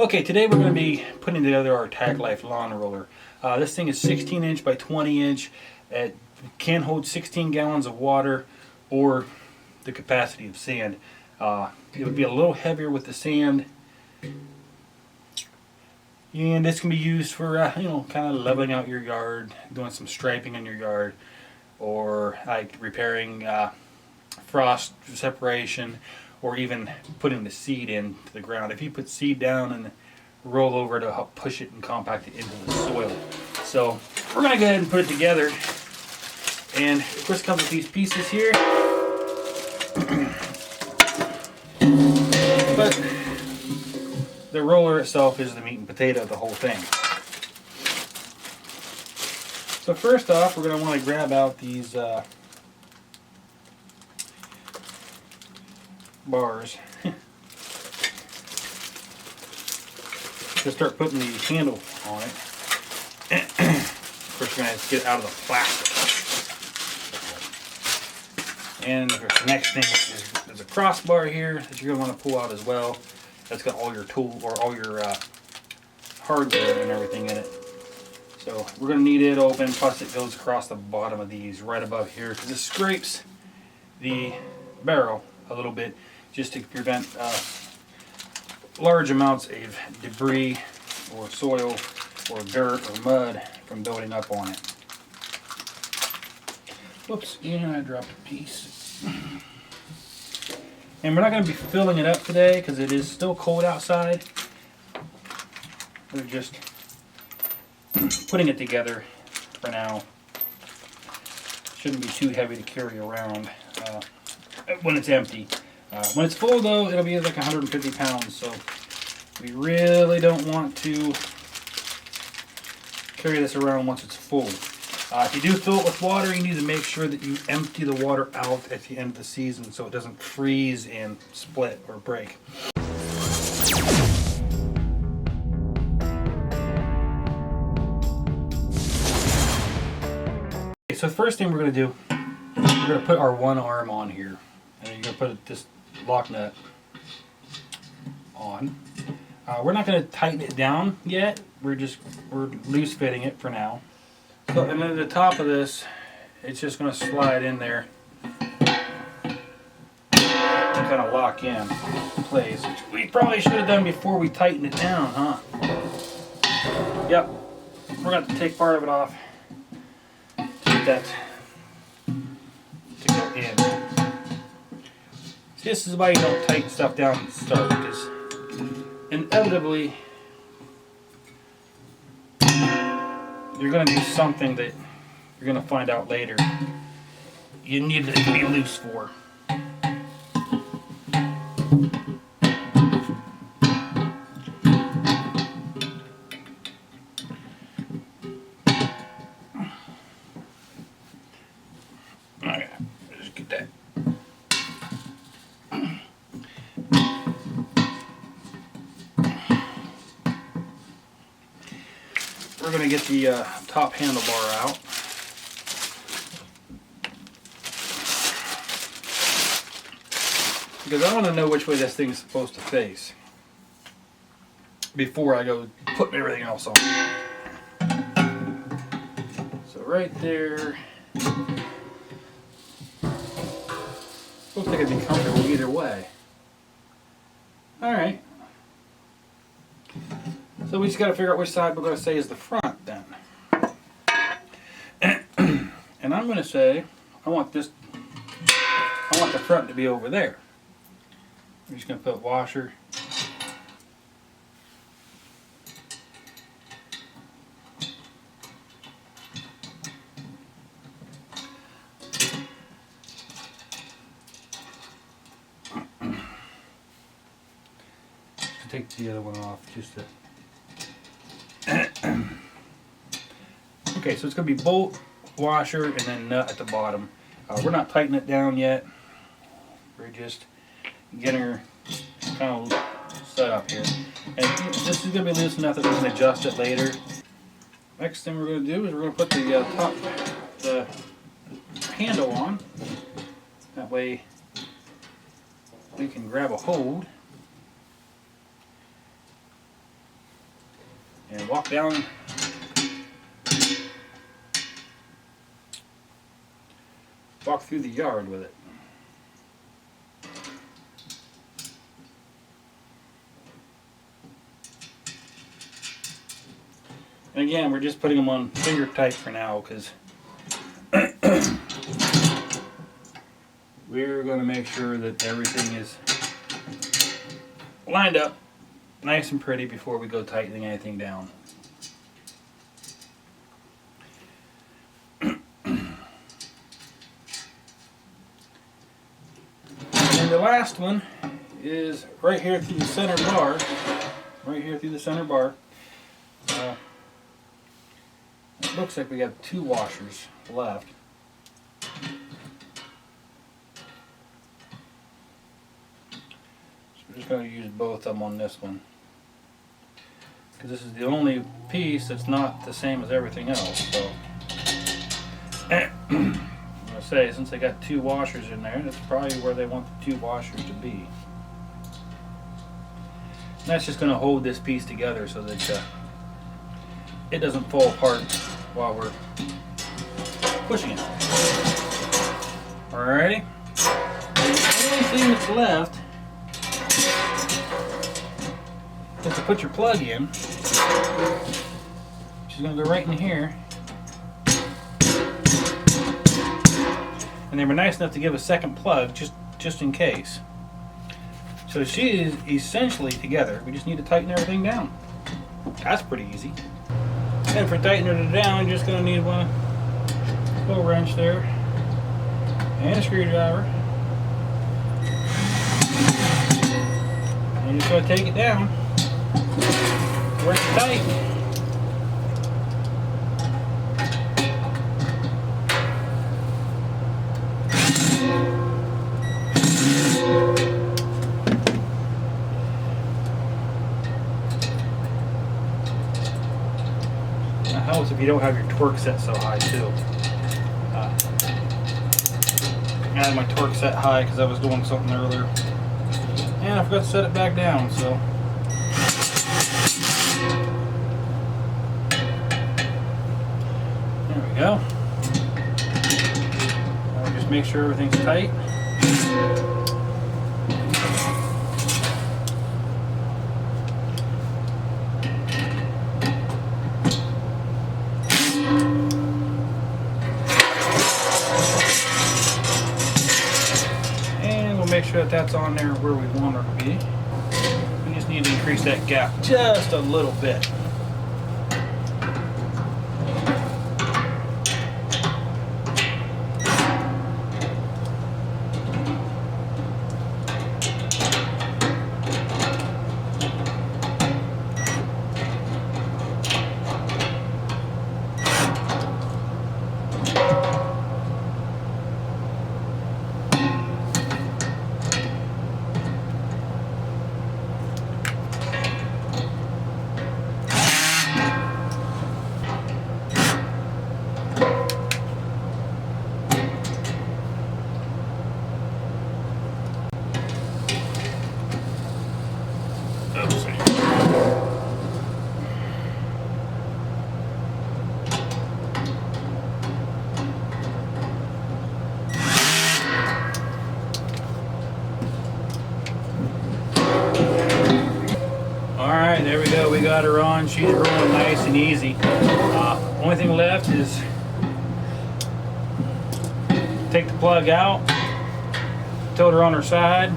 Okay, today we're going to be putting together our TackLife Lawn Roller. This thing is 16 inch by 20 inch. It can hold 16 gallons of water or the capacity of sand. It would be a little heavier with the sand. And this can be used for, kind of leveling out your yard, doing some striping in your yard, or like repairing frost separation, or even putting the seed into the ground. If you put seed down and roll over to help push it and compact it into the soil. So we're going to go ahead and put it together. And of course it comes with these pieces here. But the roller itself is the meat and potato of the whole thing. So first off, we're going to want to grab out these bars. To start putting the handle on it. Of course, we're going to get it out of the plastic. And the next thing is there's a crossbar here that you're going to want to pull out as well. That's got all your tool or all your hardware and everything in it. So we're going to need it open, plus it goes across the bottom of these right above here because it scrapes the barrel a little bit just to prevent large amounts of debris or soil or dirt or mud from building up on it. Whoops, and I dropped a piece. And we're not going to be filling it up today because it is still cold outside. We're just putting it together for now. Shouldn't be too heavy to carry around when it's empty. When it's full though, it'll be like 150 pounds, so we really don't want to carry this around once it's full. If you do fill it with water, you need to make sure that you empty the water out at the end of the season so it doesn't freeze and split or break. Okay, so the first thing we're going to do, we're going to put our one arm on here. And you're going to put this lock nut on. We're not going to tighten it down yet. We're loose fitting it for now. So, and then the top of this, it's just going to slide in there and kind of lock in place. Which we probably should have done before we tightened it down, huh? Yep. We're going to have to take part of it off to get that to go in. This is why you don't tighten stuff down at the start, because inevitably you're going to do something that you're going to find out later you need it to be loose for. Alright, just get that. We're going to get the top handlebar out. Because I want to know which way this thing's supposed to face before I go putting everything else on. So right there. Looks like it'd be comfortable either way. Alright. So we just got to figure out which side we're going to say is the front then. And I'm going to say, I want the front to be over there. I'm just going to put washer. Take the other one off just to. Okay, so it's going to be bolt, washer, and then nut at the bottom. We're not tightening it down yet. We're just getting her kind of set up here. And this is going to be loose enough that we can adjust it later. Next thing we're going to do is we're going to put the handle on. That way we can grab a hold and walk down. Walk through the yard with it. And again, we're just putting them on finger tight for now because we're going to make sure that everything is lined up nice and pretty before we go tightening anything down. And the last one is right here through the center bar. Right here through the center bar. It looks like we have 2 washers left. So we're just going to use both of them on this one, because this is the only piece that's not the same as everything else. So I'm going to say, since they got 2 washers in there, that's probably where they want the 2 washers to be. And that's just going to hold this piece together so that it doesn't fall apart while we're pushing it. Alrighty. The only thing that's left is to put your plug in, which is going to go right in here. And they were nice enough to give a second plug just in case. So she is essentially together. We just need to tighten everything down. That's pretty easy. And for tightening it down, you're just going to need one little wrench there and a screwdriver. And you're just going to take it down, work it tight. That helps if you don't have your torque set so high too. I had my torque set high because I was doing something earlier, and I forgot to set it back down. So there we go. Just make sure everything's tight. Make sure that that's on there where we want her to be. We just need to increase that gap just a little bit. Alright, there we go. We got her on. She's rolling nice and easy. Only thing left is take the plug out, tilt her on her side,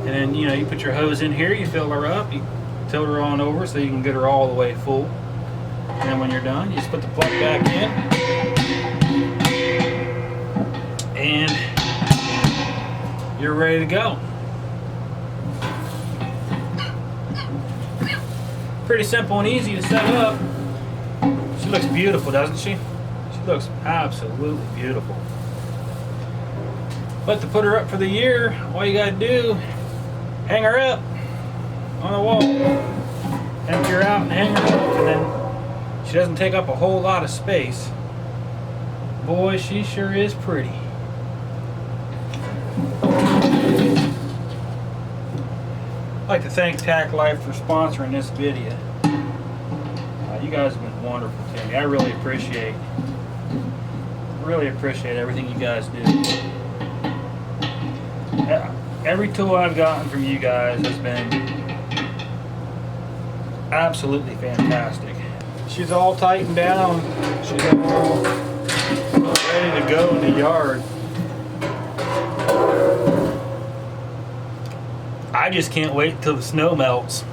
and then you put your hose in here, you fill her up, you tilt her on over so you can get her all the way full. And then when you're done, you just put the plug back in, and you're ready to go. Pretty simple and easy to set up. She looks beautiful, doesn't she? She looks absolutely beautiful. But to put her up for the year, all you gotta do, hang her up on the wall. Empty her out and hang her up, and then she doesn't take up a whole lot of space. Boy, she sure is pretty. like to thank TackLife for sponsoring this video. You guys have been wonderful to me. I really appreciate everything you guys do. Every tool I've gotten from you guys has been absolutely fantastic. She's all tightened down. She's all ready to go in the yard. I just can't wait till the snow melts.